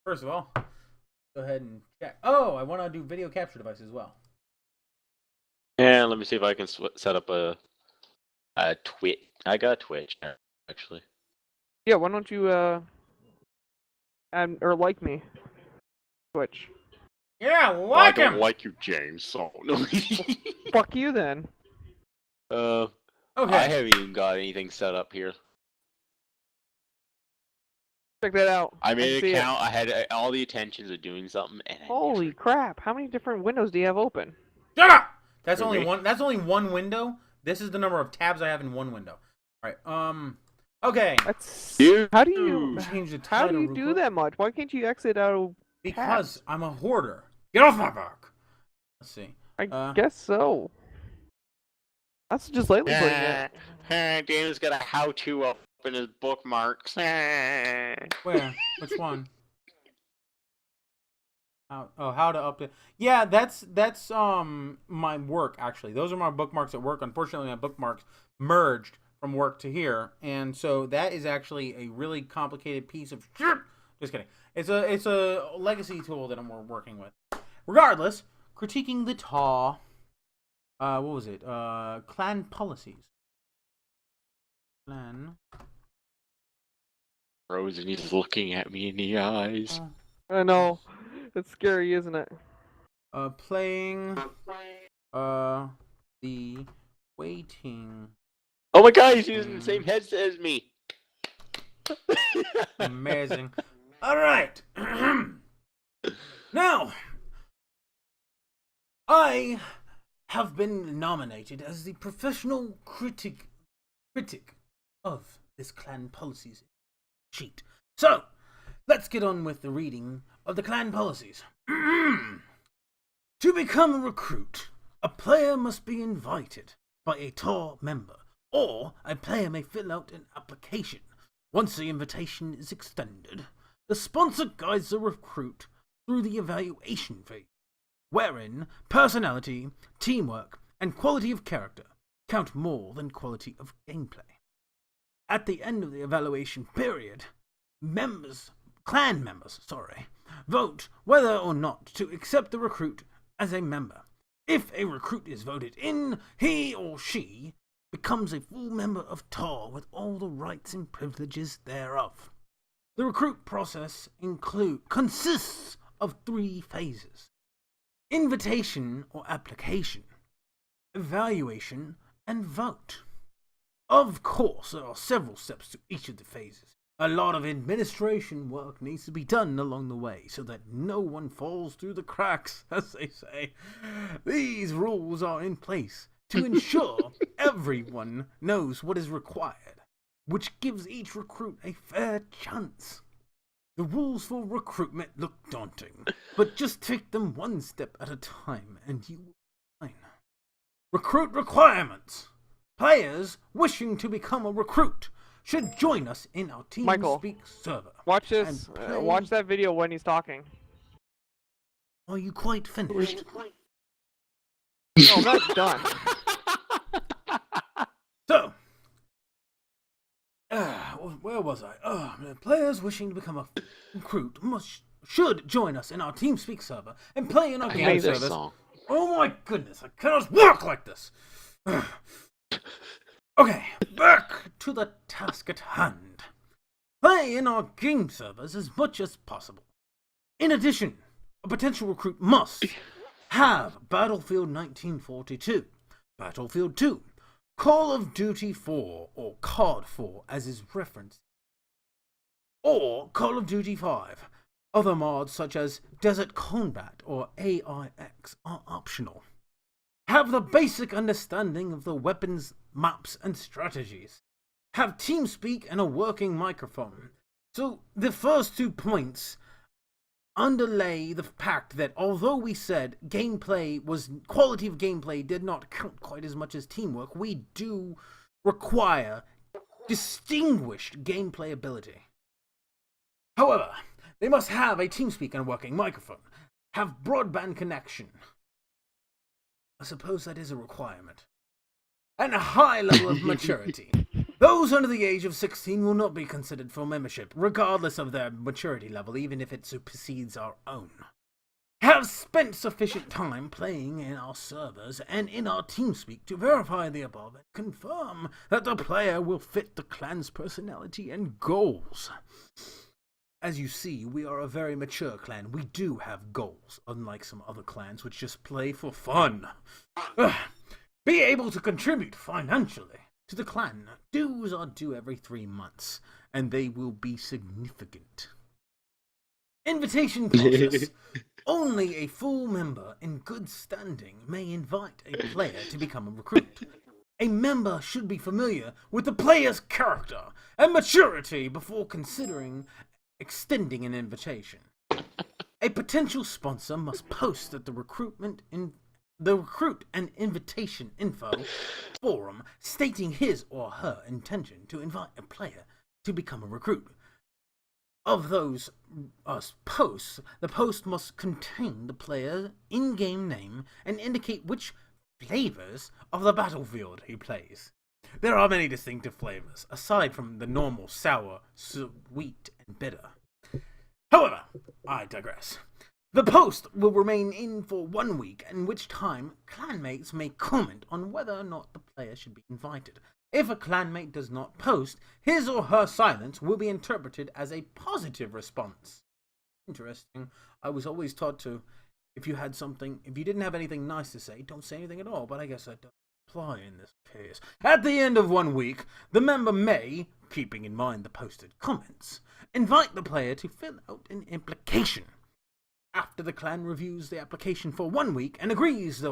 First of all, go ahead and check. Oh, I want to do video capture device as well. And let me see if I can set up a Twitch. I got Twitch actually. Yeah, why don't you add or like me? Twitch. Yeah, Well, I like don't him. like you, James. So no. Fuck you then. I Okay. haven't even got anything set up here. Check that out. I made see an it. account. I had all the intentions of doing something, and Holy crap! How many different windows do you have open? Shut up. That's For only me? one. That's only one window. This is the number of tabs I have in one window. All right. Okay. That's Dude. how do you Change the how do title you real do quick. that much? Why can't you exit out of Because tabs? I'm a hoarder. Get off my back. Let's see. I guess so. That's just lightly putting it. Daniel's got a how-to up in his bookmarks. Where? Which one? How to update? Yeah, that's my work actually. Those are my bookmarks at work. Unfortunately, my bookmarks merged from work to here, and so that is actually a really complicated piece of shit. Just kidding. It's a legacy tool that I'm working with. Regardless, critiquing the TAW. What was it? Clan policies. Clan. Frozen, he's looking at me in the eyes. I know. It's scary, isn't it? Playing. The waiting. Oh my god, he's using the same headset as me. Amazing. All right. Now, I have been nominated as the professional critic of this clan policies sheet. So, let's get on with the reading of the clan policies. To become a recruit, a player must be invited by a TAW member, or a player may fill out an application. Once the invitation is extended, the sponsor guides the recruit through the evaluation phase, wherein personality, teamwork, and quality of character count more than quality of gameplay. At the end of the evaluation period, clan members, vote whether or not to accept the recruit as a member. If a recruit is voted in, he or she becomes a full member of TAW with all the rights and privileges thereof. The recruit process consists of 3 phases: invitation or application, evaluation, and vote. Of course, there are several steps to each of the phases. A lot of administration work needs to be done along the way so that no one falls through the cracks, as they say. These rules are in place to ensure everyone knows what is required, which gives each recruit a fair chance. The rules for recruitment look daunting, but just take them one step at a time and you will be fine. Recruit requirements. Players wishing to become a recruit should join us in our Teamspeak server. Watch this. Watch that video when he's talking. Are you quite finished? No, I'm not done. So, where was I? Players wishing to become a recruit should join us in our Teamspeak server and play in our game service. Oh my goodness, I cannot work like this. Okay, back to the task at hand. Play in our game servers as much as possible. In addition, a potential recruit must have Battlefield 1942, Battlefield 2, Call of Duty 4 or COD 4 as is referenced, or Call of Duty 5. Other mods such as Desert Combat or AIX are optional. Have the basic understanding of the weapons, maps, and strategies. Have TeamSpeak and a working microphone. So the first 2 points underlay the fact that although we said quality of gameplay did not count quite as much as teamwork, we do require distinguished gameplay ability. However, they must have a TeamSpeak and a working microphone. Have broadband connection. I suppose that is a requirement. And a high level of maturity. Those under the age of 16 will not be considered for membership, regardless of their maturity level, even if it supersedes our own. Have spent sufficient time playing in our servers and in our Teamspeak to verify the above and confirm that the player will fit the clan's personality and goals. As you see, we are a very mature clan. We do have goals, unlike some other clans which just play for fun. Be able to contribute financially to the clan. Dues are due every 3 months, and they will be significant. Invitation process. Only a full member in good standing may invite a player to become a recruit. A member should be familiar with the player's character and maturity before considering extending an invitation. A potential sponsor must post at the recruit and invitation info forum stating his or her intention to invite a player to become a recruit. Of those posts, the post must contain the player's in-game name and indicate which flavors of the battlefield he plays. There are many distinctive flavors, aside from the normal sour, sweet, and bitter. However, I digress. The post will remain in for 1 week, in which time clanmates may comment on whether or not the player should be invited. If a clanmate does not post, his or her silence will be interpreted as a positive response. Interesting. I was always taught to, if you didn't have anything nice to say, don't say anything at all, but I guess that doesn't apply in this case. At the end of 1 week, the member may, keeping in mind the posted comments, invite the player to fill out an application. After the clan reviews the application for 1 week and agrees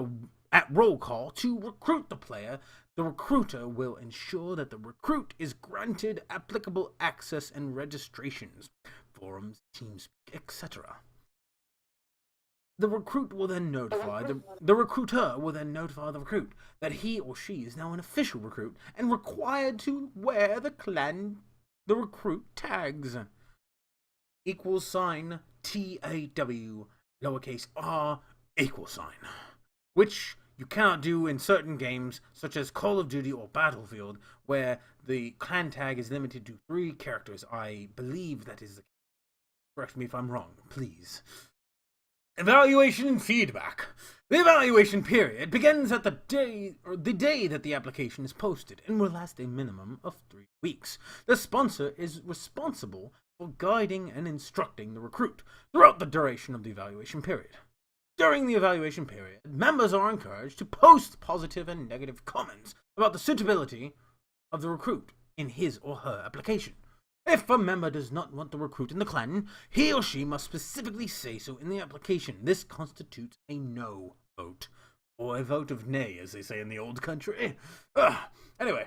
at roll call to recruit the player, the recruiter will ensure that the recruit is granted applicable access and registrations, forums, Teamspeak, etc. The recruiter will then notify the recruit that he or she is now an official recruit and required to wear the recruit tags. =TAW, lowercase r, =, which you cannot do in certain games such as Call of Duty or Battlefield, where the clan tag is limited to 3 characters. I believe that is the case. Correct me if I'm wrong, please. Evaluation and feedback. The evaluation period begins at the day that the application is posted and will last a minimum of 3 weeks. The sponsor is responsible for guiding and instructing the recruit throughout the duration of the evaluation period. During the evaluation period, members are encouraged to post positive and negative comments about the suitability of the recruit in his or her application. If a member does not want the recruit in the clan, he or she must specifically say so in the application. This constitutes a no vote, or a vote of nay, as they say in the old country. Anyway.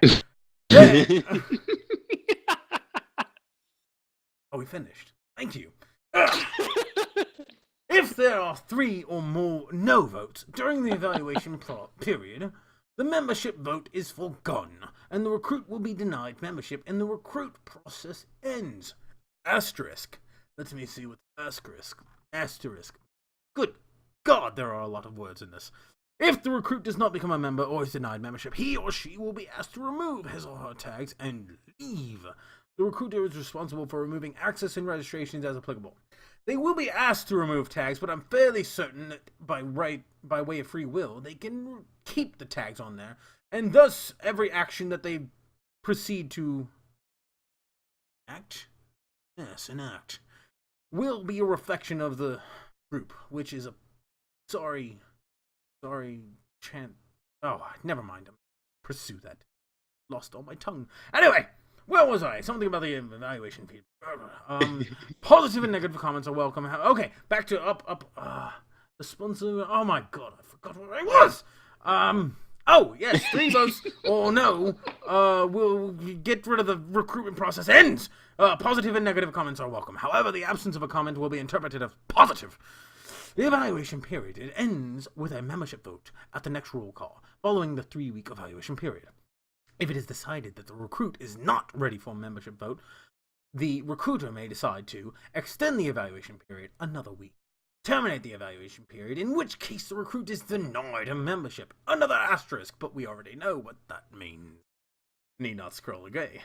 Oh, we finished. Thank you. If there are 3 or more no votes during the evaluation period, the membership vote is forgone, and the recruit will be denied membership, and the recruit process ends. Asterisk. Let me see what asterisk. Good God, there are a lot of words in this. If the recruit does not become a member or is denied membership, he or she will be asked to remove his or her tags and leave. The recruiter is responsible for removing access and registrations as applicable. They will be asked to remove tags, but I'm fairly certain that by way of free will, they can keep the tags on there, and thus every action that they proceed to enact, will be a reflection of the group, which is a sorry chant. Oh, never mind. Pursue that. Lost all my tongue. Anyway. Where was I? Something about the evaluation feedback. Positive and negative comments are welcome. Okay, back to the sponsor. Oh my God, I forgot where I was. Oh yes, 3 votes or no. Will get rid of the recruitment process ends. Positive and negative comments are welcome. However, the absence of a comment will be interpreted as positive. The evaluation period ends with a membership vote at the next roll call, following the 3-week evaluation period. If it is decided that the recruit is not ready for a membership vote, the recruiter may decide to extend the evaluation period another week, terminate the evaluation period, in which case the recruit is denied a membership. Another asterisk, but we already know what that means. Need not scroll away.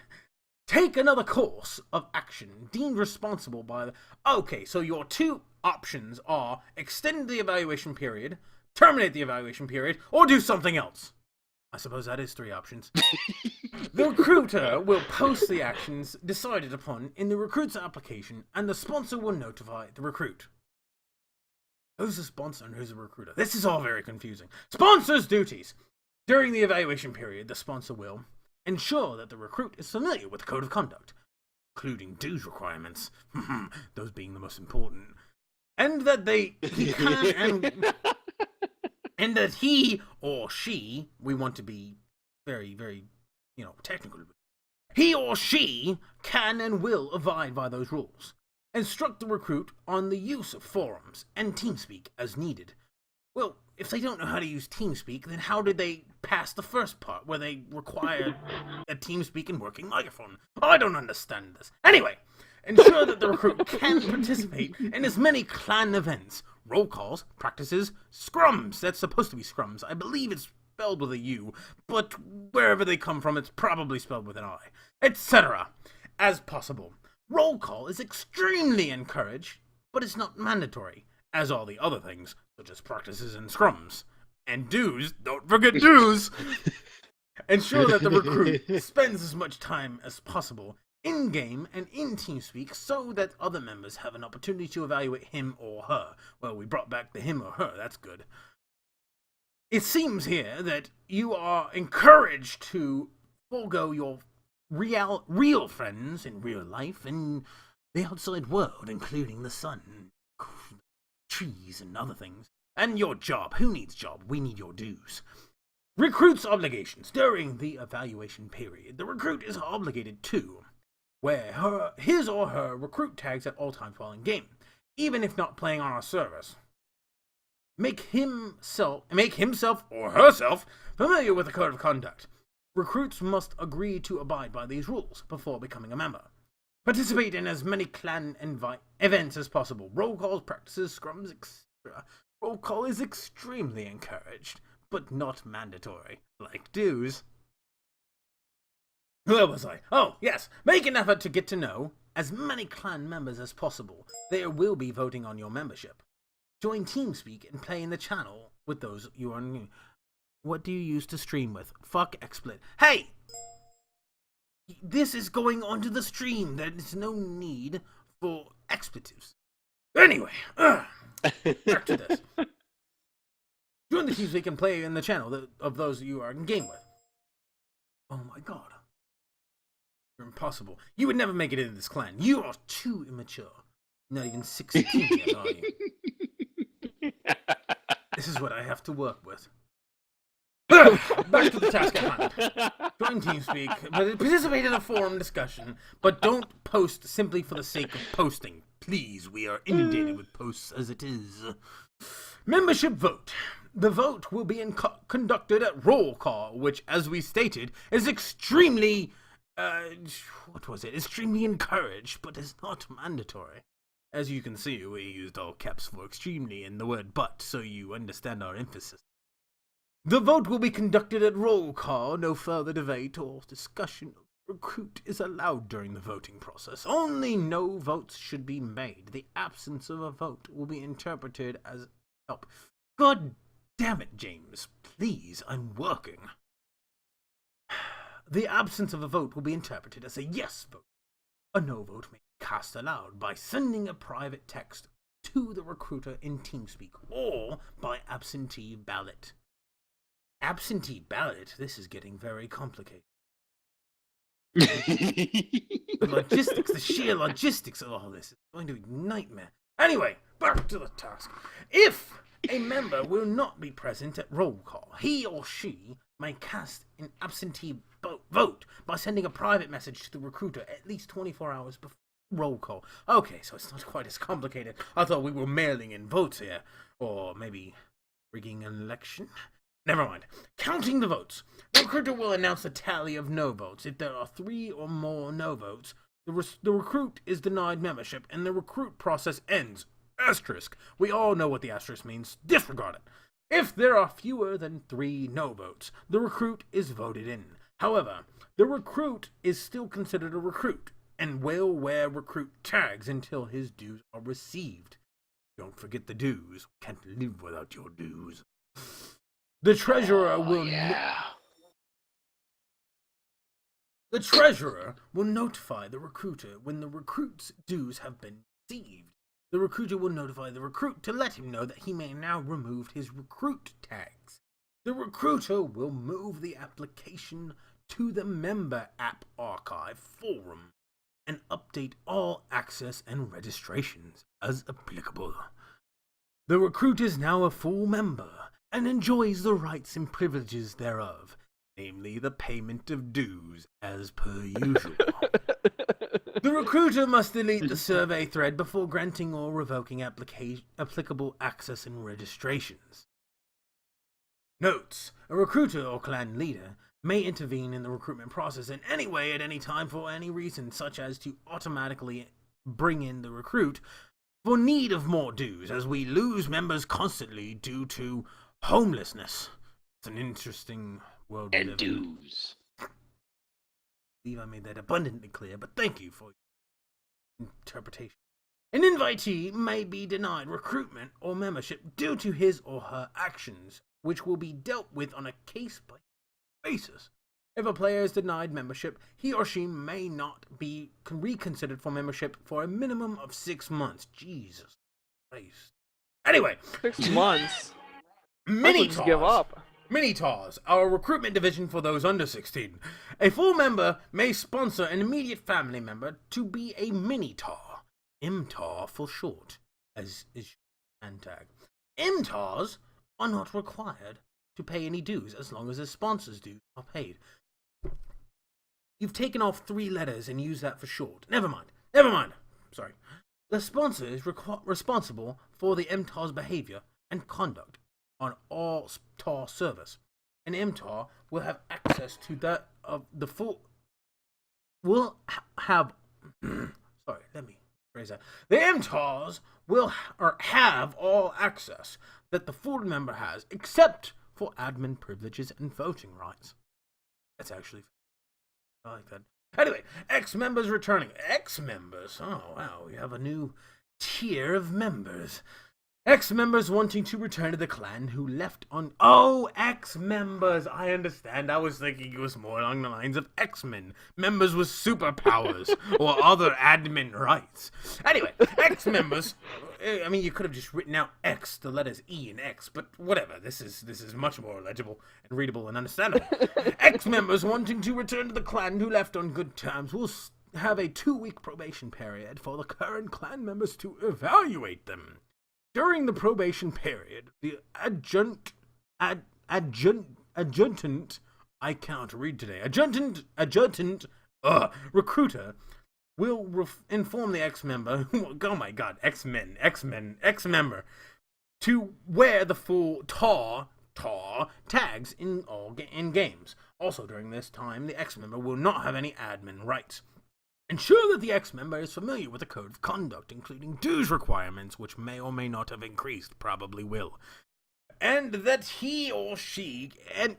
Take another course of action deemed responsible by the... Okay, so your two options are extend the evaluation period, terminate the evaluation period, or do something else. I suppose that is 3 options. The recruiter will post the actions decided upon in the recruit's application, and the sponsor will notify the recruit. Who's the sponsor and who's the recruiter? This is all very confusing. Sponsor's duties. During the evaluation period, the sponsor will ensure that the recruit is familiar with the code of conduct, including dues requirements, those being the most important, and that he can and that he or she, we want to be very, very, technical, he or she can and will abide by those rules. Instruct the recruit on the use of forums and Teamspeak as needed. Well, if they don't know how to use Teamspeak, then how did they pass the first part, where they required a Teamspeak and working microphone? I don't understand this. Anyway, ensure that the recruit can participate in as many clan events, roll calls, practices, scrums. That's supposed to be scrums. I believe it's spelled with a U, but wherever they come from, it's probably spelled with an I, etc. as possible. Roll call is extremely encouraged, but it's not mandatory, as all the other things, such as practices and scrums. And dues, don't forget dues! Ensure that the recruit spends as much time as possible in-game and in Teamspeak so that other members have an opportunity to evaluate him or her. Well, we brought back the him or her, that's good. It seems here that you are encouraged to forego your real friends in real life and the outside world, including the sun, trees, and other things. And your job. Who needs job? We need your dues. Recruit's obligations. During the evaluation period, the recruit is obligated to wear his or her recruit tags at all times while in game, even if not playing on our servers. Make himself or herself familiar with the code of conduct. Recruits must agree to abide by these rules before becoming a member. Participate in as many clan events as possible. Roll calls, practices, scrums, etc. Roll call is extremely encouraged, but not mandatory, like dues. Where was I? Oh, yes. Make an effort to get to know as many clan members as possible. There will be voting on your membership. Join Teamspeak and play in the channel with those you are new. What do you use to stream with? Fuck XSplit. Hey! This is going onto the stream. There is no need for expletives. Anyway, back to this. Join the Teamspeak and play in the channel of those you are in game with. Oh my god. You're impossible. You would never make it into this clan. You are too immature. Not even 16 yet, are you? This is what I have to work with. Back to the task at hand. Join Teamspeak, participate in a forum discussion, but don't post simply for the sake of posting. Please, we are inundated with posts as it is. Membership vote. The vote will be conducted at roll call, which, as we stated, is extremely, extremely encouraged, but is not mandatory. As you can see, we used all caps for extremely in the word but, so you understand our emphasis. The vote will be conducted at roll call. No further debate or discussion of recruit is allowed during the voting process. Only no votes should be made. The absence of a vote will be interpreted as help. God damn it, James. Please, I'm working. The absence of a vote will be interpreted as a yes vote. A no vote may be cast aloud by sending a private text to the recruiter in Teamspeak or by absentee ballot. Absentee ballot? This is getting very complicated. The sheer logistics of all this is going to be a nightmare. Anyway, back to the task. If a member will not be present at roll call, he or she may cast an absentee vote by sending a private message to the recruiter at least 24 hours before roll call. Okay, so it's not quite as complicated. I thought we were mailing in votes here. Or maybe rigging an election? Never mind. Counting the votes. The recruiter will announce a tally of no votes. If there are 3 or more no votes, the recruit is denied membership and the recruit process ends. Asterisk. We all know what the asterisk means. Disregard it. If there are fewer than 3 no votes, the recruit is voted in. However, the recruit is still considered a recruit and will wear recruit tags until his dues are received. Don't forget the dues. Can't live without your dues. The treasurer will The treasurer will notify the recruiter when the recruit's dues have been received. The recruiter will notify the recruit to let him know that he may now remove his recruit tags. The recruiter will move the application to the member app archive forum and update all access and registrations as applicable. The recruit is now a full member and enjoys the rights and privileges thereof, namely the payment of dues as per usual. The recruiter must delete the survey thread before granting or revoking applicable access and registrations. Notes: a recruiter or clan leader may intervene in the recruitment process in any way at any time for any reason, such as to automatically bring in the recruit for need of more dues, as we lose members constantly due to homelessness. It's an interesting world we And live in. dues. I believe I made that abundantly clear, but thank you for your interpretation. An invitee may be denied recruitment or membership due to his or her actions, which will be dealt with on a case-by-case basis. If a player is denied membership, he or she may not be reconsidered for membership for a minimum of 6 months. Jesus Christ. Anyway, 6 months. Mini Just give TAWs. up. Mini TAWs, our recruitment division for those under 16. A full member may sponsor an immediate family member to be a mini TAW. MTAW for short, as is hand tag. MTAWs are not required to pay any dues as long as the sponsor's dues are paid. You've taken off 3 letters and used that for short. Never mind. Sorry. The sponsor is responsible for the MTAW's behavior and conduct on all TAW servers. An MTAW will have access to that of the full... will have... sorry, let me phrase that. The MTAWs will have all access that the full member has, except for admin privileges and voting rights. That's actually... I like that. Anyway, ex-members returning. Ex-members? Oh, wow, we have a new tier of members. Ex-members wanting to return to the clan who left on... Oh, ex-members! I understand. I was thinking it was more along the lines of X-Men. Members with superpowers or other admin rights. Anyway, ex-members... I mean, you could have just written out X, the letters E and X, but whatever. This is much more legible and readable and understandable. Ex-members wanting to return to the clan who left on good terms will have a 2-week probation period for the current clan members to evaluate them. During the probation period, the adjutant, I can't read today, recruiter will inform the ex-member, oh my god, ex-member, to wear the full TAW tags in games. Also during this time, the ex-member will not have any admin rights. Ensure that the ex-member is familiar with the code of conduct, including dues requirements, which may or may not have increased, probably will, and that he or she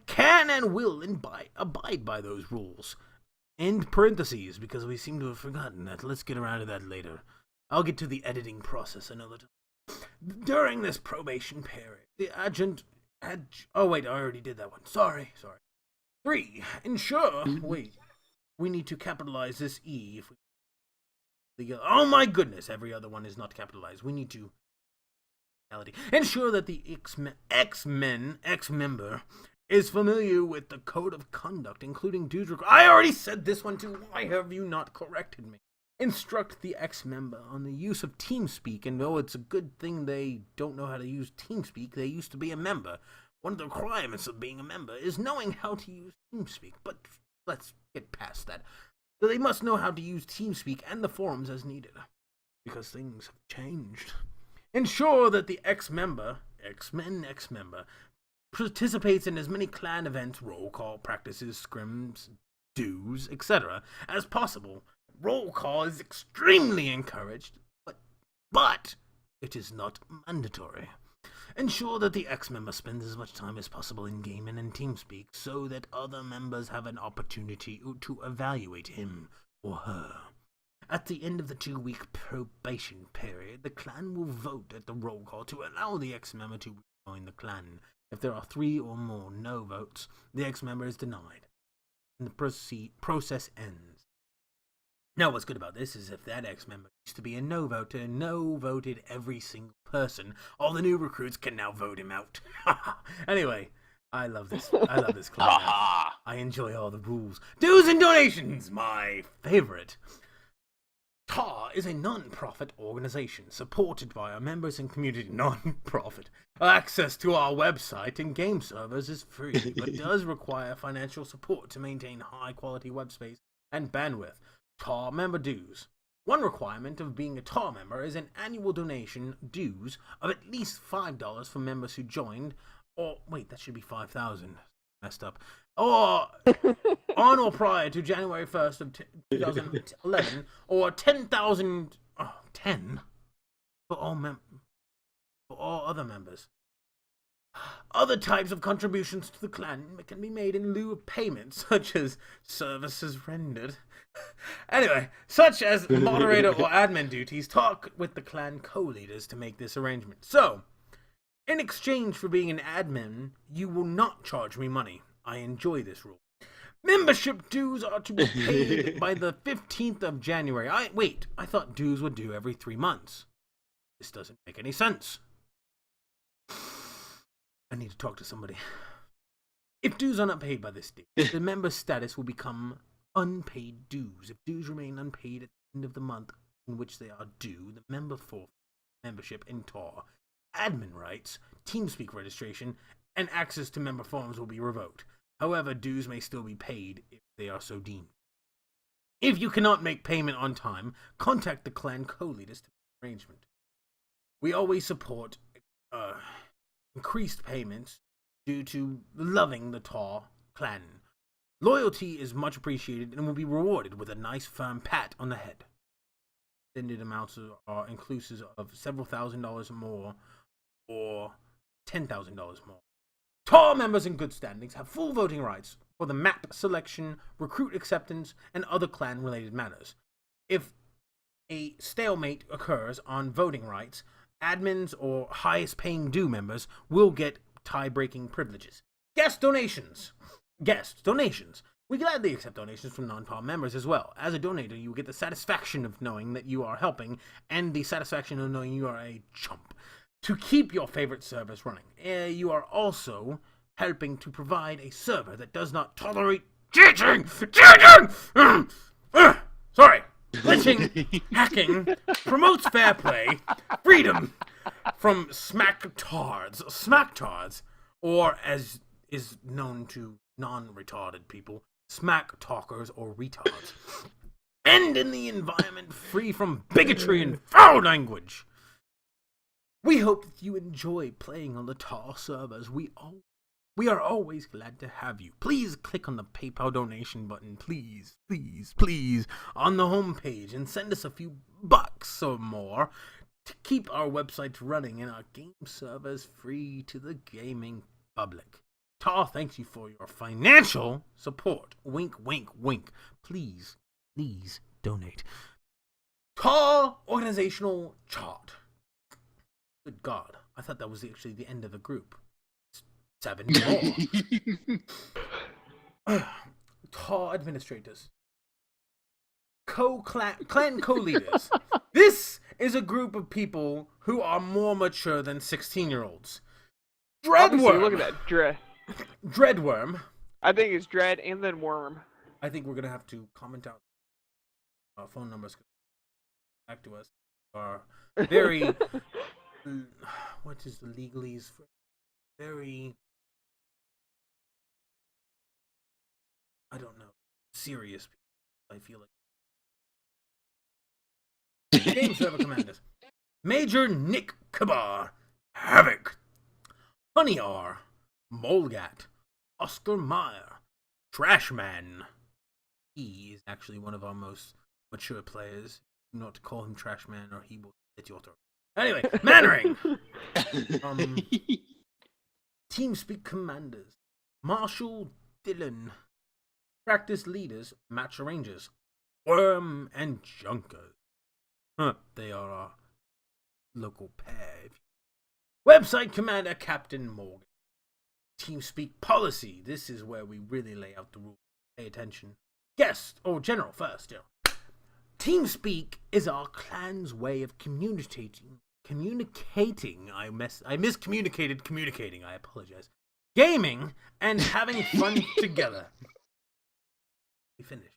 can and will abide by those rules. End parentheses, because we seem to have forgotten that. Let's get around to that later. I'll get to the editing process another time. During this probation period, the oh wait, I already did that one. Sorry. 3. Ensure... Wait. We need to capitalize this E if we... Oh my goodness, every other one is not capitalized. We need to... Ensure that the ex-member is familiar with the code of conduct, including dues I already said this one too. Why have you not corrected me? Instruct the ex-member on the use of Teamspeak, and though it's a good thing they don't know how to use Teamspeak, they used to be a member. One of the requirements of being a member is knowing how to use Teamspeak, but let's get past that. So they must know how to use Teamspeak and the forums as needed, because things have changed. Ensure that the ex-member participates in as many clan events, roll call, practices, scrims, dues, etc. as possible. Roll call is extremely encouraged, but it is not mandatory. Ensure that the ex-member spends as much time as possible in game and in Teamspeak so that other members have an opportunity to evaluate him or her. At the end of the 2-week probation period, the clan will vote at the roll call to allow the ex-member to join the clan. If there are 3 or more no votes, the ex-member is denied, and the process ends. Now, what's good about this is if that ex-member used to be a no voter and no voted every single person, all the new recruits can now vote him out. Anyway, I love this. I love this clan. I enjoy all the rules. Dues and donations, my favorite. TAW is a non-profit organization supported by our members and community. Non-profit. Access to our website and game servers is free, but does require financial support to maintain high-quality web space and bandwidth. TAW member dues. One requirement of being a TAW member is an annual donation dues of at least $5 for members who joined, or wait, that should be 5,000. Messed up. Or on or prior to January 1st of 2011, or 10,000. 10 for all other members. Other types of contributions to the clan can be made in lieu of payments, such as services rendered. Anyway, such as moderator or admin duties. Talk with the clan co-leaders to make this arrangement. So, in exchange for being an admin, you will not charge me money. I enjoy this rule. Membership dues are to be paid by the 15th of January. I thought dues were due every 3 months. This doesn't make any sense. I need to talk to somebody. If dues are not paid by this date, the member status will become unpaid dues. If dues remain unpaid at the end of the month in which they are due, the member for membership in TAW, admin rights, Teamspeak registration, and access to member forms will be revoked. However, dues may still be paid if they are so deemed. If you cannot make payment on time, contact the clan co-leaders to make arrangement. We always support increased payments due to loving the TAW clan. Loyalty is much appreciated and will be rewarded with a nice firm pat on the head. Extended amounts are inclusive of several $1,000s more or $10,000 more. TAW members in good standings have full voting rights for the map selection, recruit acceptance, and other clan-related matters. If a stalemate occurs on voting rights, admins or highest-paying due members will get tie-breaking privileges. Guest donations. We gladly accept donations from non-TAW members as well. As a donator, you will get the satisfaction of knowing that you are helping and the satisfaction of knowing you are a chump to keep your favorite servers running. You are also helping to provide a server that does not tolerate cheating, glitching, hacking, promotes fair play, freedom from smacktards, or as is known to non-retarded people, smack talkers or retards, and in the environment free from bigotry and foul language. We hope that you enjoy playing on the TAW servers. We are always glad to have you. Please click on the PayPal donation button, please, on the homepage and send us a few bucks or more to keep our website running and our game servers free to the gaming public. TAW thanks you for your financial support. Wink, wink, wink. Please donate. TAW organizational chart. Good God, I thought that was actually the end of the group. 7 more. TAW administrators. Clan co-leaders. This is a group of people who are more mature than 16-year-olds. Dreadworm. Look at that dread. Dreadworm. I think it's dread and then worm. I think we're gonna have to comment out phone numbers back to us. Are very what is the legalese? Very, I don't know, serious people, I feel like. Game server commanders. Major Nick Kabar, Havoc, Honey R, Molgat, Oscar Meyer, Trashman. He is actually one of our most mature players. Do not call him Trashman or he will hit your throat. Anyway, Mannering. Teamspeak commanders. Marshall Dillon. Practice leaders, match arrangers. Worm and Junker. They are our local pair. Website commander, Captain Morgan. Teamspeak policy. This is where we really lay out the rules. Pay attention. Guest, or general first. Teamspeak is our clan's way of communicating. I miscommunicated communicating. I apologize. Gaming and having fun together. We finished.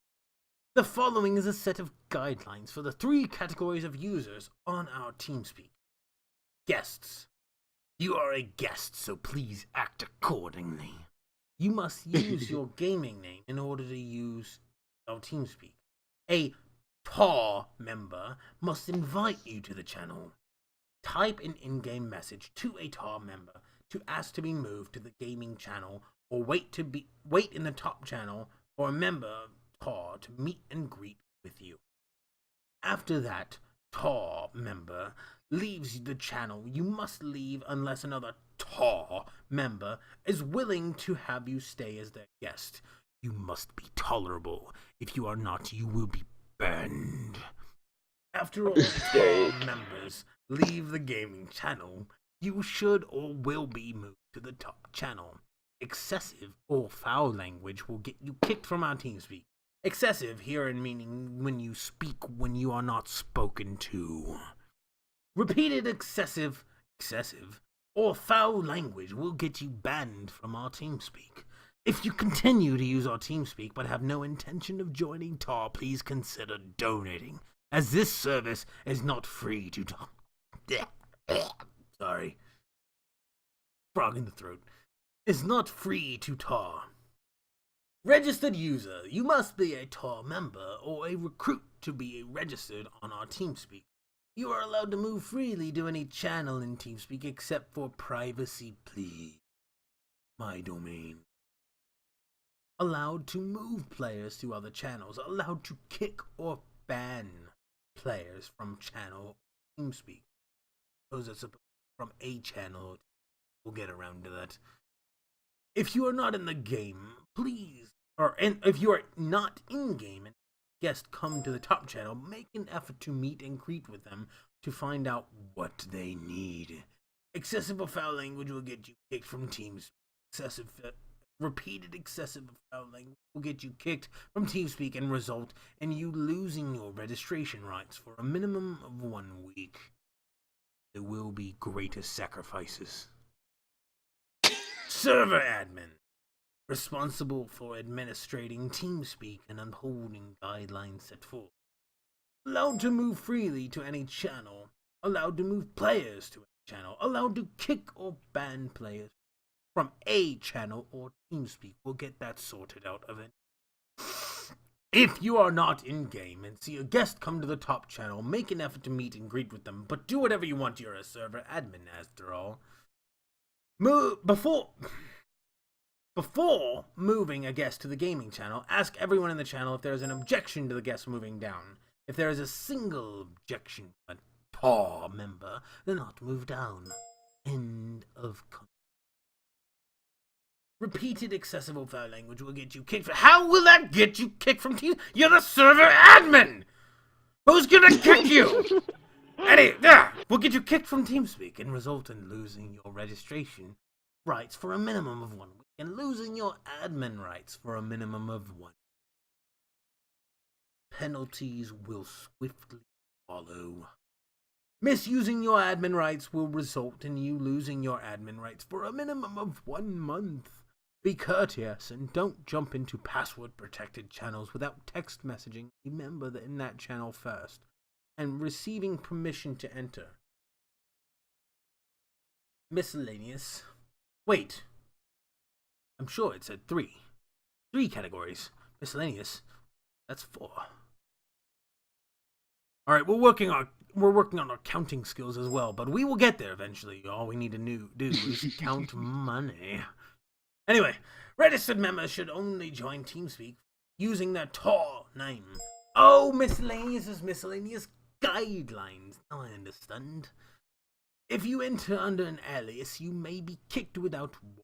The following is a set of guidelines for the 3 categories of users on our Teamspeak. Guests. You are a guest, so please act accordingly. You must use your gaming name in order to use our Teamspeak. A TAW member must invite you to the channel. Type an in-game message to a TAW member to ask to be moved to the gaming channel, or wait in the top channel for a member of TAW to meet and greet with you. After that TAW member leaves the channel, you must leave unless another TAW member is willing to have you stay as their guest. You must be tolerable. If you are not, you will be banned. After all TAW members leave the gaming channel, you should or will be moved to the top channel. Excessive or foul language will get you kicked from our Teamspeak. Excessive here in meaning when you speak when you are not spoken to. Repeated excessive, or foul language will get you banned from our Teamspeak. If you continue to use our Teamspeak but have no intention of joining TAW, please consider donating, as this service is not free to TAW. Sorry. Frog in the throat. Is not free to TAW. Registered user. You must be a TAW member or a recruit to be registered on our Teamspeak. You are allowed to move freely to any channel in Teamspeak except for privacy, please. My domain. Allowed to move players to other channels. Allowed to kick or ban players from channel Teamspeak. Those are from a channel. We'll get around to that. If you are not in the game, please, if you are not in game and guests come to the top channel, make an effort to meet and greet with them to find out what they need. Excessive or foul language will get you kicked from teams. Repeated excessive or foul language will get you kicked from Teamspeak and result in you losing your registration rights for a minimum of 1 week. There will be greater sacrifices. Server admin. Responsible for administrating Teamspeak and upholding guidelines set forth. Allowed to move freely to any channel. Allowed to move players to any channel. Allowed to kick or ban players from a channel or Teamspeak. We'll get that sorted out of it. If you are not in-game and see a guest come to the top channel, make an effort to meet and greet with them, but do whatever you want. You're a server admin, after all. Before moving a guest to the gaming channel, ask everyone in the channel if there is an objection to the guest moving down. If there is a single objection from a TAW member, then not move down. End of conversation. Repeated excessive or foul language will get you kicked. How will that get you kicked from Teams? You're the server admin! Who's gonna kick you? Will get you kicked from Teamspeak and result in losing your registration rights for a minimum of 1 week and losing your admin rights for a minimum of 1. Penalties will swiftly follow. Misusing your admin rights will result in you losing your admin rights for a minimum of 1 month. Be courteous and don't jump into password-protected channels without text messaging a member in that channel first and receiving permission to enter. Miscellaneous. Wait. I'm sure it said 3. 3 categories. Miscellaneous. That's 4. Alright, we're working on our counting skills as well, but we will get there eventually. All we need to do is count money. Anyway, registered members should only join Teamspeak using their TAW name. Oh, miscellaneous is miscellaneous guidelines. Now I understand. If you enter under an alias, you may be kicked without warning.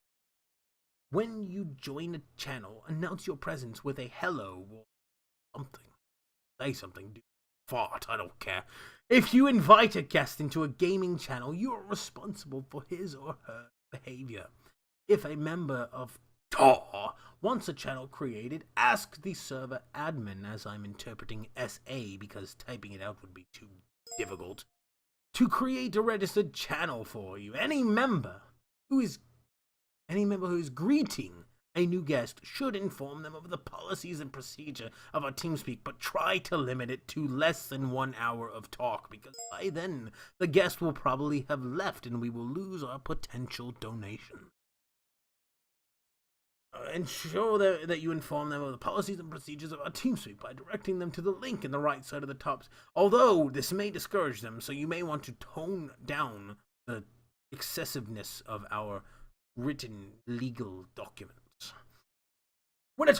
When you join a channel, announce your presence with a hello or something. Say something, do fart, I don't care. If you invite a guest into a gaming channel, you are responsible for his or her behavior. If a member of TAW wants a channel created, ask the server admin, as I'm interpreting SA because typing it out would be too difficult, to create a registered channel for you. Any member who is greeting a new guest should inform them of the policies and procedure of our Teamspeak, but try to limit it to less than 1 hour of talk, because by then the guest will probably have left and we will lose our potential donation. Ensure that you inform them of the policies and procedures of our Teamspeak by directing them to the link in the right side of the top. Although this may discourage them, so you may want to tone down the excessiveness of our written legal documents. When a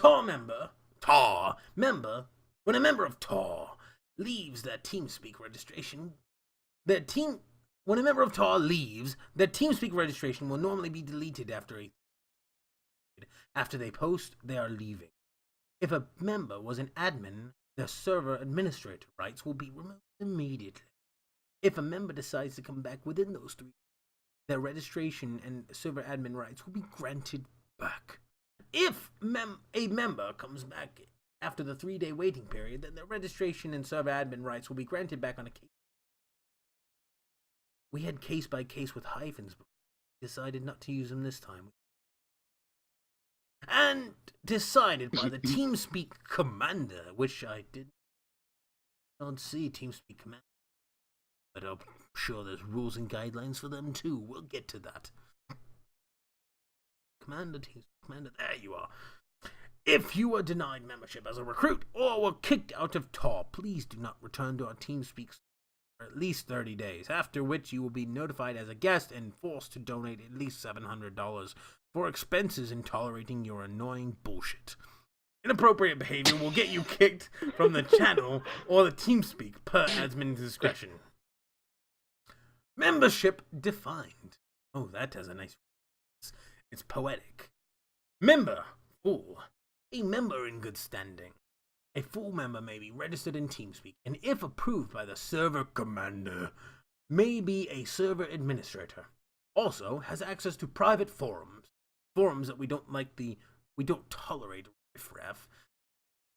member of TAW leaves their Teamspeak registration, when a member of TAW leaves, their Teamspeak registration will normally be deleted after they post they are leaving. If a member was an admin, their server administrator rights will be removed immediately. If a member decides to come back within those 3, their registration and server admin rights will be granted back. If a member comes back after the 3-day waiting period, then their registration and server admin rights will be granted back on a case. We had case by case with hyphens before. We decided not to use them this time. And decided by the Teamspeak commander, which I don't see Teamspeak commander. But I'm sure there's rules and guidelines for them too. We'll get to that. Commander, there you are. If you were denied membership as a recruit or were kicked out of TAW, please do not return to our Teamspeak for at least 30 days, after which you will be notified as a guest and forced to donate at least $700 for expenses in tolerating your annoying bullshit. Inappropriate behavior will get you kicked from the channel or the Teamspeak per admin's discretion. Membership defined. Oh, that has a nice... It's poetic. Member, full. A member in good standing. A full member may be registered in Teamspeak, and if approved by the server commander, may be a server administrator. Also has access to private forums that we don't tolerate riffraff.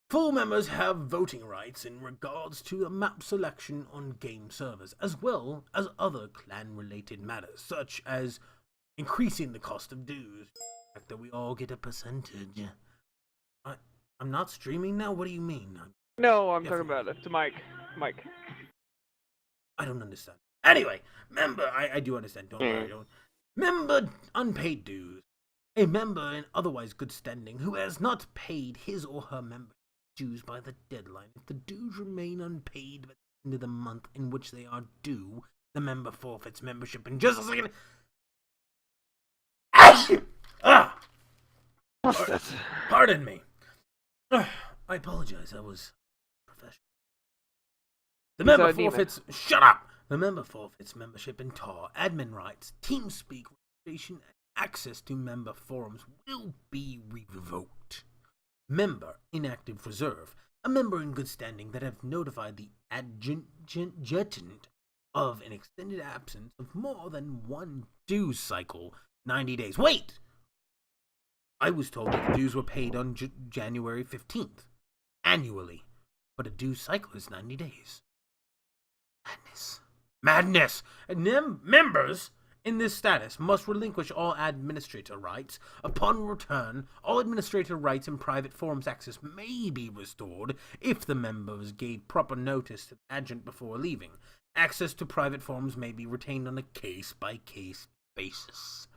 Full members have voting rights in regards to the map selection on game servers, as well as other clan-related matters, such as increasing the cost of dues, the fact that we all get a percentage. I'm not streaming now? What do you mean? No, I'm talking about it to Mike. I don't understand. Anyway, member, I do understand. Don't worry. Member unpaid dues. A member in otherwise good standing who has not paid his or her member dues by the deadline. If the dues remain unpaid by the end of the month in which they are due, the member forfeits membership in just a second. Pardon me. I apologize. I was professional. The member forfeits. Shut up. The member forfeits membership in TAW, admin rights, Teamspeak registration, and access to member forums will be revoked. Member inactive reserve. A member in good standing that have notified the adjutant of an extended absence of more than one dues cycle, 90 days. Wait! I was told that the dues were paid on January 15th, annually, but a dues cycle is 90 days. Madness! And members in this status must relinquish all administrator rights. Upon return, all administrator rights and private forums access may be restored if the members gave proper notice to the adjutant before leaving. Access to private forums may be retained on a case-by-case basis.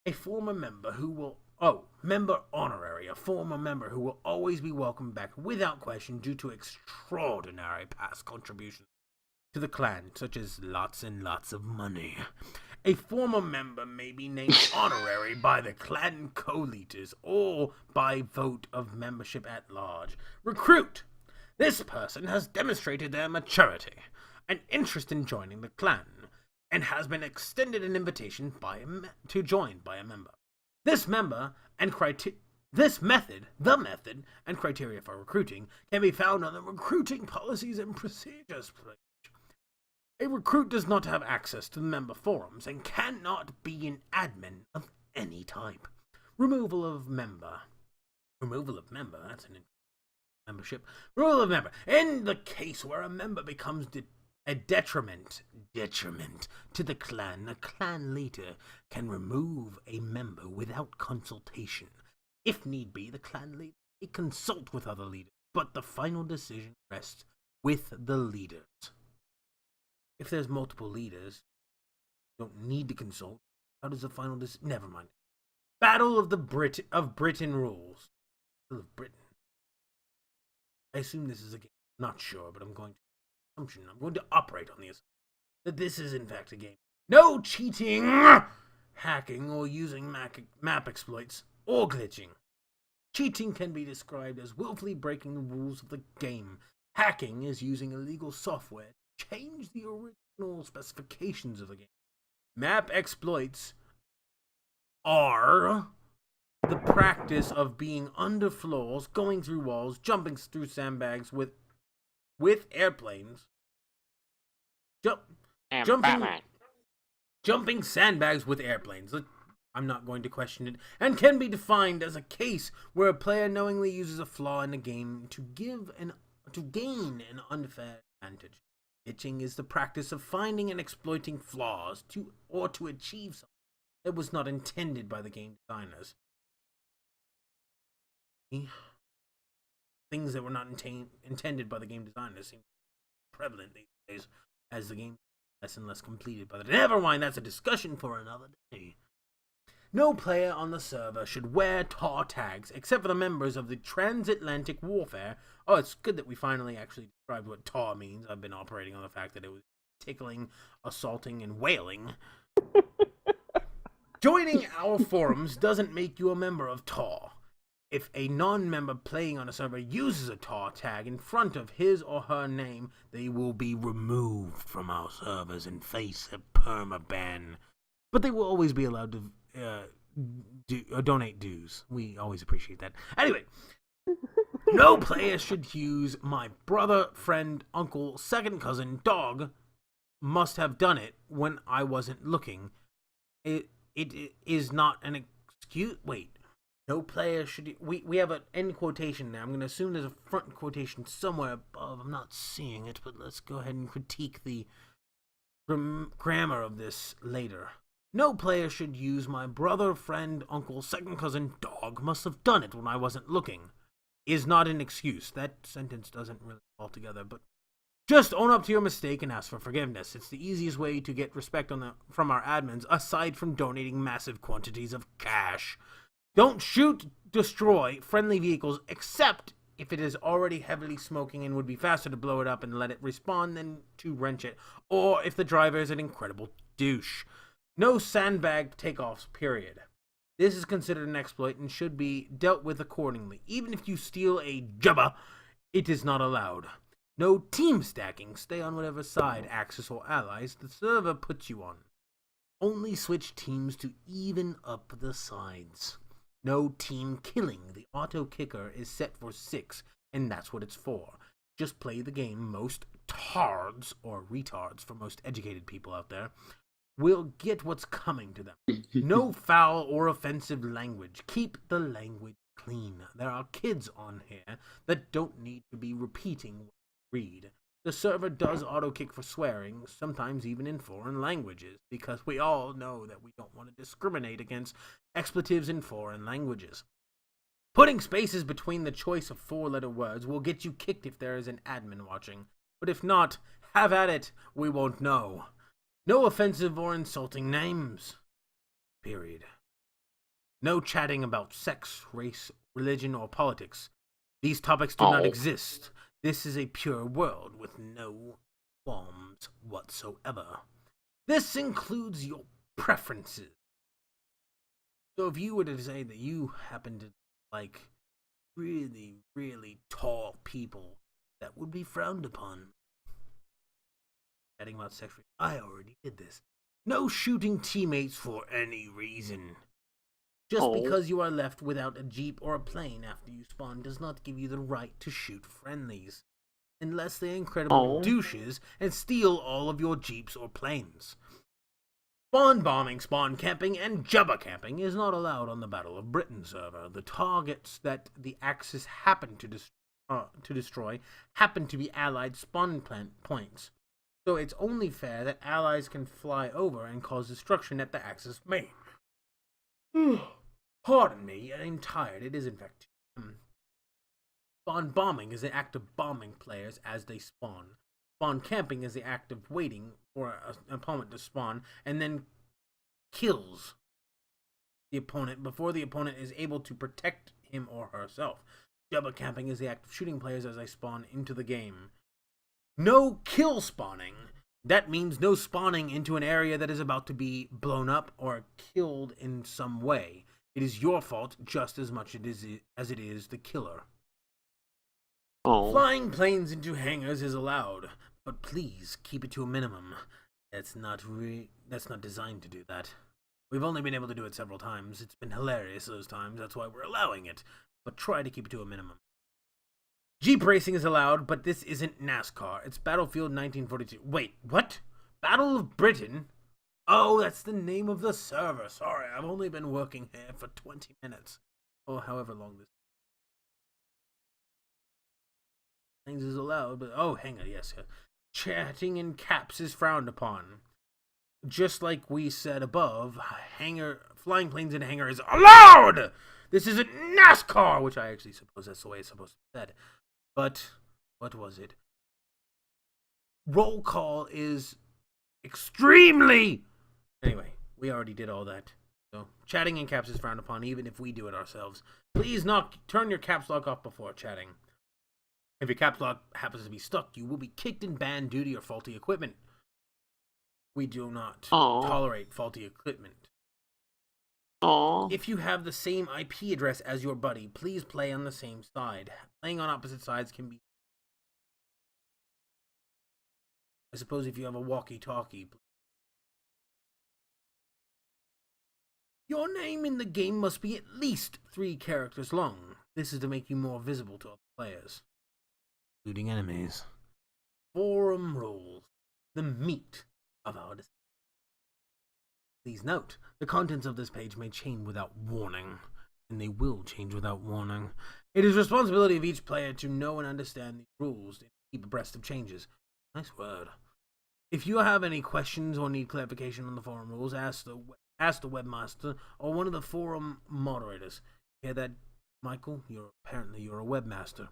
A former member who will... member honorary. A former member who will always be welcomed back without question due to extraordinary past contributions to the clan, such as lots and lots of money. A former member may be named honorary by the clan co-leaders or by vote of membership at large. Recruit. This person has demonstrated their maturity and interest in joining the clan. and has been extended an invitation to join by a member. This member and this method, the method and criteria for recruiting can be found on the recruiting policies and procedures page. A recruit does not have access to the member forums and cannot be an admin of any type. Removal of member, that's an membership. Removal of member. In the case where a member becomes a detriment to the clan leader can remove a member without consultation. If need be, the clan leader may consult with other leaders, but the final decision rests with the leaders. If there's multiple leaders, you don't need to consult. How does the final decision? Never mind. Battle of Britain rules. Battle of Britain. I assume this is a game. I'm not sure, but I'm going to operate on the assumption that this is in fact a game. No cheating, hacking, or using map exploits, or glitching. Cheating can be described as willfully breaking the rules of the game. Hacking is using illegal software to change the original specifications of the game. Map exploits are the practice of being under floors, going through walls, jumping through sandbags with airplanes, jumping sandbags with airplanes. I'm not going to question it, and can be defined as a case where a player knowingly uses a flaw in the game to gain an unfair advantage. Glitching is the practice of finding and exploiting flaws to achieve something that was not intended by the game designers. Things that were not intended by the game designers seem prevalent these days as the game less and less completed. But never mind, that's a discussion for another day. No player on the server should wear TAW tags except for the members of the Transatlantic Warfare. Oh, it's good that we finally actually described what TAW means. I've been operating on the fact that it was tickling, assaulting, and wailing. Joining our forums doesn't make you a member of TAW. If a non-member playing on a server uses a TAW tag in front of his or her name, they will be removed from our servers and face a permaban. But they will always be allowed to donate dues. We always appreciate that. Anyway, no player should use my brother, friend, uncle, second cousin, dog. Must have done it when I wasn't looking. It is not an excuse. Wait. No player should... We have an end quotation there. I'm going to assume there's a front quotation somewhere above. I'm not seeing it, but let's go ahead and critique the grammar of this later. No player should use my brother, friend, uncle, second cousin, dog. Must have done it when I wasn't looking. Is not an excuse. That sentence doesn't really fall together, but... Just own up to your mistake and ask for forgiveness. It's the easiest way to get respect from our admins, aside from donating massive quantities of cash. Don't shoot, destroy friendly vehicles, except if it is already heavily smoking and would be faster to blow it up and let it respawn than to wrench it, or if the driver is an incredible douche. No sandbag takeoffs, period. This is considered an exploit and should be dealt with accordingly. Even if you steal a jubba, it is not allowed. No team stacking. Stay on whatever side, Axis or allies, the server puts you on. Only switch teams to even up the sides. No team killing. The auto kicker is set for 6, and that's what it's for. Just play the game. Most tards, or retards for most educated people out there, will get what's coming to them. No foul or offensive language. Keep the language clean. There are kids on here that don't need to be repeating what you read. The server does auto-kick for swearing, sometimes even in foreign languages, because we all know that we don't want to discriminate against expletives in foreign languages. Putting spaces between the choice of 4-letter words will get you kicked if there is an admin watching, but if not, have at it, we won't know. No offensive or insulting names. Period. No chatting about sex, race, religion, or politics. These topics do not exist. This is a pure world with no qualms whatsoever. This includes your preferences. So if you were to say that you happen to like really, really tall people, that would be frowned upon. Chatting about sex, I already did this. No shooting teammates for any reason. Just Oh. because you are left without a jeep or a plane after you spawn does not give you the right to shoot friendlies. Unless they're incredible Oh. douches and steal all of your jeeps or planes. Spawn bombing, spawn camping, and jubba camping is not allowed on the Battle of Britain server. The targets that the Axis happen to destroy happen to be allied spawn points. So it's only fair that allies can fly over and cause destruction at the Axis main. Pardon me, I'm tired. It is in fact. Spawn bombing is the act of bombing players as they spawn. Spawn camping is the act of waiting for an opponent to spawn and then kills the opponent before the opponent is able to protect him or herself. Jubba camping is the act of shooting players as they spawn into the game. No kill spawning. That means no spawning into an area that is about to be blown up or killed in some way. It is your fault just as much as it is the killer. Oh. Flying planes into hangars is allowed, but please keep it to a minimum. That's not designed to do that. We've only been able to do it several times. It's been hilarious those times, that's why we're allowing it. But try to keep it to a minimum. Jeep racing is allowed, but this isn't NASCAR. It's Battlefield 1942. Wait, what? Battle of Britain? Oh, that's the name of the server. Sorry, I've only been working here for 20 minutes. Or however long this things is allowed, but oh, hang on, yes. Chatting in caps is frowned upon. Just like we said above, flying planes in a hangar is allowed! This isn't NASCAR, which I actually suppose that's the way it's supposed to be said. But, what was it? Roll call is extremely... Anyway, we already did all that. So, chatting in caps is frowned upon, even if we do it ourselves. Please turn your caps lock off before chatting. If your caps lock happens to be stuck, you will be kicked and banned due to your faulty equipment. We do not tolerate faulty equipment. If you have the same IP address as your buddy, please play on the same side. Playing on opposite sides can be... I suppose if you have a walkie-talkie. Your name in the game must be at least 3 characters long. This is to make you more visible to other players, including enemies. Forum rules. The meat of our discussion. Please note, the contents of this page may change without warning, and they will change without warning. It is the responsibility of each player to know and understand the rules and keep abreast of changes. Nice word. If you have any questions or need clarification on the forum rules, ask the webmaster or one of the forum moderators. Hear that, Michael? You're a webmaster.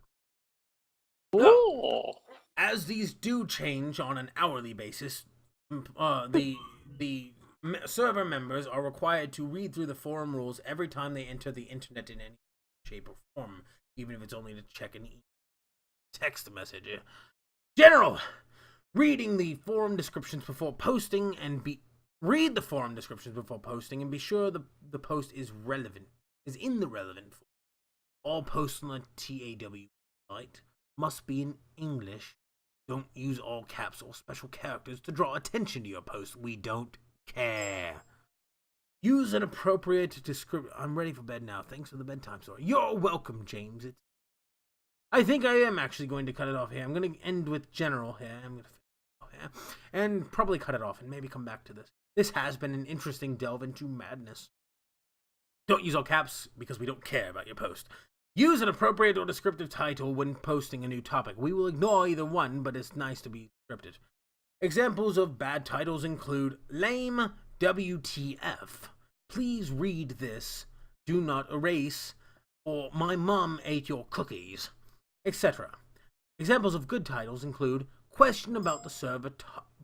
Oh. As these do change on an hourly basis, the server members are required to read through the forum rules every time they enter the internet in any shape or form, even if it's only to check an text message. General, read the forum descriptions before posting and be sure the post is in the relevant form. All posts on the TAW site must be in English. Don't use all caps or special characters to draw attention to your post. We don't care. Use an appropriate description. I'm ready for bed now. Thanks for the bedtime story. You're welcome, James. I think I am actually going to cut it off here. I'm going to end with General here. I'm going to and probably cut it off and maybe come back to this. This has been an interesting delve into madness. Don't use all caps because we don't care about your post. Use an appropriate or descriptive title when posting a new topic. We will ignore either one, but it's nice to be scripted. Examples of bad titles include Lame WTF. Please read this. Do not erase. Or My Mom Ate Your Cookies. Etc. Examples of good titles include Question About the Server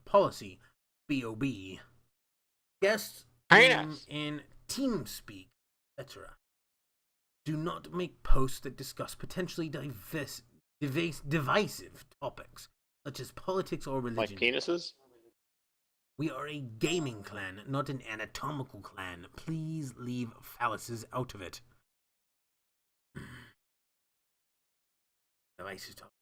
Policy. BOB. Guests in Teamspeak. Etc. Do not make posts that discuss potentially divisive topics, such as politics or religion. Like penises? We are a gaming clan, not an anatomical clan. Please leave phalluses out of it. Divisive topics.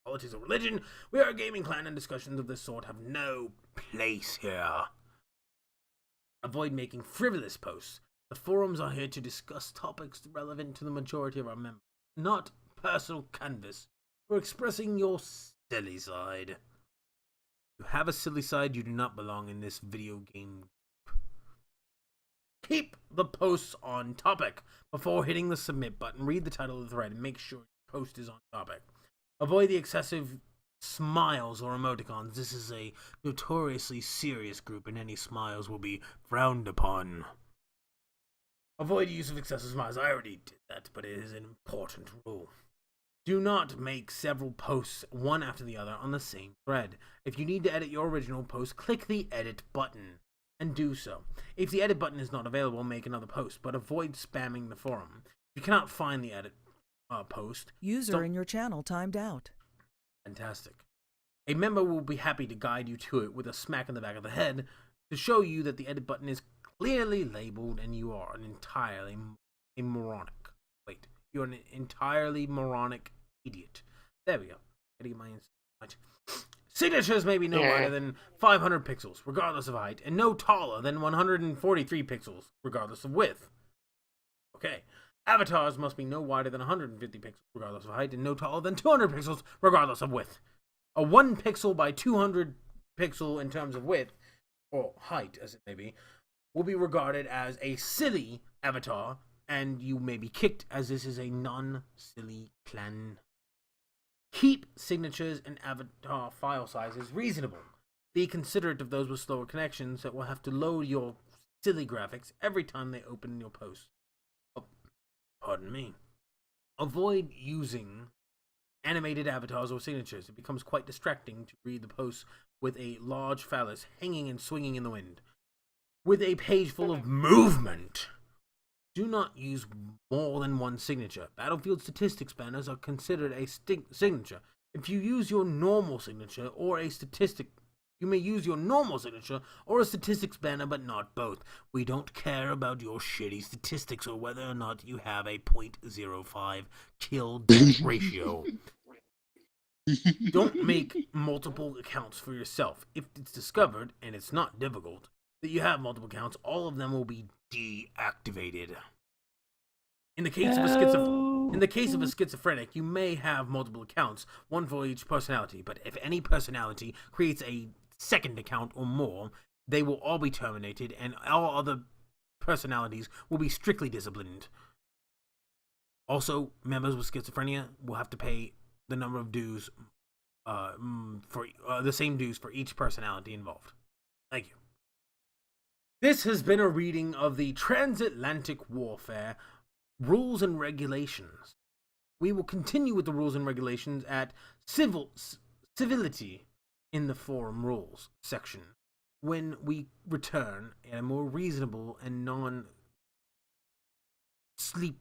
Politics or religion. We are a gaming clan, and discussions of this sort have no place here. Avoid making frivolous posts. The forums are here to discuss topics relevant to the majority of our members, not personal canvas for expressing your silly side. If you have a silly side, you do not belong in this video game. Keep the posts on topic. Before hitting the submit button, read the title of the thread and make sure your post is on topic. Avoid the excessive smiles or emoticons. This is a notoriously serious group and any smiles will be frowned upon. Avoid use of excessive smiles. I already did that, but it is an important rule. Do not make several posts one after the other on the same thread. If you need to edit your original post, click the edit button and do so. If the edit button is not available, make another post, but avoid spamming the forum. If you cannot find the edit post, User in your channel timed out. Fantastic. A member will be happy to guide you to it with a smack in the back of the head to show you that the edit button is clearly labeled and you are an entirely moronic. Wait, you're an entirely moronic idiot. There we go. Gotta get my right. Signatures may be no wider than 500 pixels, regardless of height, and no taller than 143 pixels, regardless of width. Okay. Avatars must be no wider than 150 pixels, regardless of height, and no taller than 200 pixels, regardless of width. A 1 pixel by 200 pixel in terms of width, or height as it may be, will be regarded as a silly avatar, and you may be kicked as this is a non-silly clan. Keep signatures and avatar file sizes reasonable. Be considerate of those with slower connections that will have to load your silly graphics every time they open your post. Pardon me. Avoid using animated avatars or signatures. It becomes quite distracting to read the posts with a large phallus hanging and swinging in the wind. With a page full of movement, do not use more than one signature. Battlefield statistics banners are considered a signature. If you use your normal signature or a statistic, you may use your normal signature or a statistics banner, but not both. We don't care about your shitty statistics or whether or not you have a 0.05 kill-death ratio. Don't make multiple accounts for yourself. If it's discovered, and it's not difficult, that you have multiple accounts, all of them will be deactivated. In the case of a schizophrenic, you may have multiple accounts, one for each personality, but if any personality creates a second account or more, they will all be terminated, and all other personalities will be strictly disciplined. Also, members with schizophrenia will have to pay the number of dues for the same dues for each personality involved. Thank you. This has been a reading of the Transatlantic Warfare Rules and Regulations. We will continue with the rules and regulations at civility in the forum rules section when we return at a more reasonable and non-sleep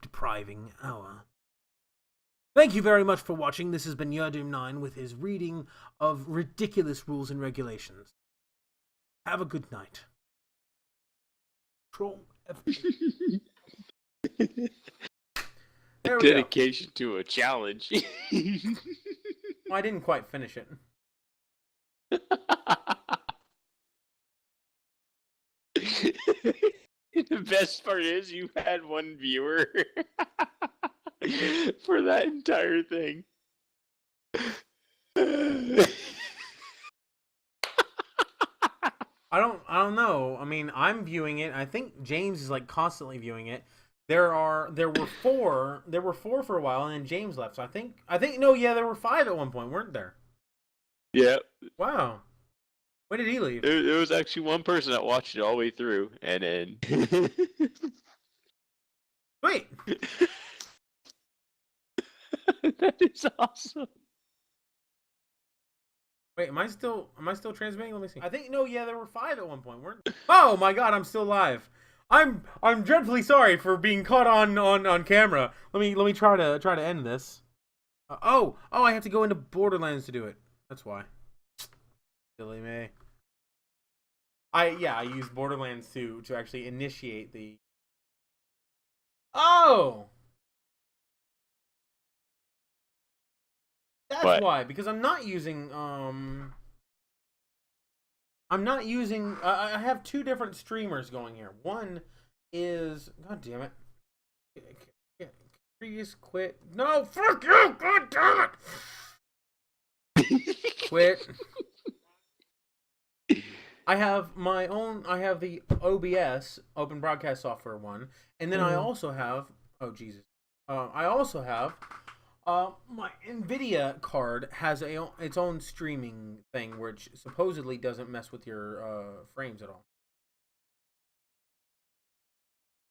depriving hour. Thank you very much for watching. This has been Yerdoom9 with his reading of ridiculous rules and regulations. Have a good night. Dedication to a challenge. Well, I didn't quite finish it. The best part is you had one viewer for that entire thing. I don't know. I mean, I'm viewing it. I think James is like constantly viewing it. There were four for a while, and then James left. So I think no, yeah, there were 5 at one point, weren't there? Yeah. Wow. When did he leave? There was actually one person that watched it all the way through, and then. Wait. That is awesome. Wait, am I still transmitting? Let me see. I think no, yeah, there were 5 at one point, weren't there? Oh my god, I'm still live. I'm dreadfully sorry for being caught on camera. Let me try to end this. Oh, I have to go into Borderlands to do it. That's why. Silly me. I used Borderlands 2 to actually initiate the. Oh. That's what? why, because I'm not using I'm not using. I have two different streamers going here. One is. God damn it. Please quit. No, fuck you! God damn it! Quit. I have my own. I have the OBS, Open Broadcast Software one, and then I also have. Oh Jesus. I also have. My Nvidia card has its own streaming thing, which supposedly doesn't mess with your frames at all.